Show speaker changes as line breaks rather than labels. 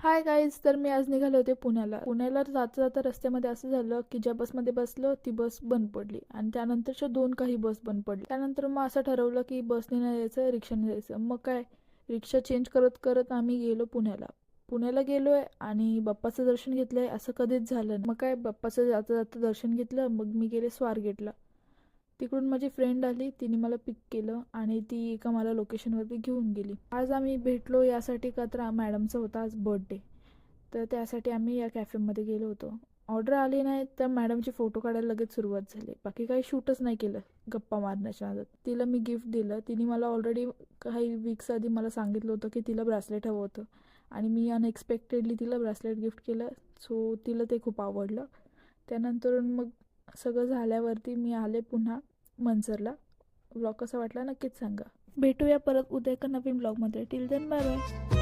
Hi guys, तर मी आज निघाले होते पुण्याला जाता जाता रस्त्यामध्ये असं झालं की ज्या बसमध्ये बसलो ती बस बंद पडली आणि त्यानंतरच्या दोन काही बस बंद पडली. त्यानंतर मग असं ठरवलं की बसने नाही जायचं, रिक्षाने जायचं. मग काय, रिक्षा चेंज करत करत आम्ही गेलो पुण्याला गेलोय आणि बाप्पाचं दर्शन घेतलंय असं कधीच झालं नाही. मग काय, बाप्पाचं जाता जाता दर्शन घेतलं. मग मी गेले स्वारगेटला. तिकडून माझी फ्रेंड आली, तिने मला पिक केलं आणि ती एका मला लोकेशनवरती घेऊन गेली. आज आम्ही भेटलो यासाठी का तर मॅडमचा होता आज बर्थडे. तर त्यासाठी आम्ही या कॅफेमध्ये गेलो होतो. ऑर्डर आली नाही तर मॅडमचे फोटो काढायला लगेच सुरुवात झाली. बाकी काही शूटच नाही केलं गप्पा मारण्याच्या नादात. तिला मी गिफ्ट दिलं. तिने मला ऑलरेडी काही वीक्स आधी मला सांगितलं होतं की तिला ब्रासलेट हवं होतं आणि मी अनएक्सपेक्टेडली तिला ब्रासलेट गिफ्ट केलं. सो तिला ते खूप आवडलं. त्यानंतर मग सगळं झाल्यावरती मी आले पुन्हा मनसरला. ब्लॉग कसा वाटला नक्कीच सांगा. भेटूया परत उद्या एका नवीन ब्लॉगमध्ये. Till then bye bye.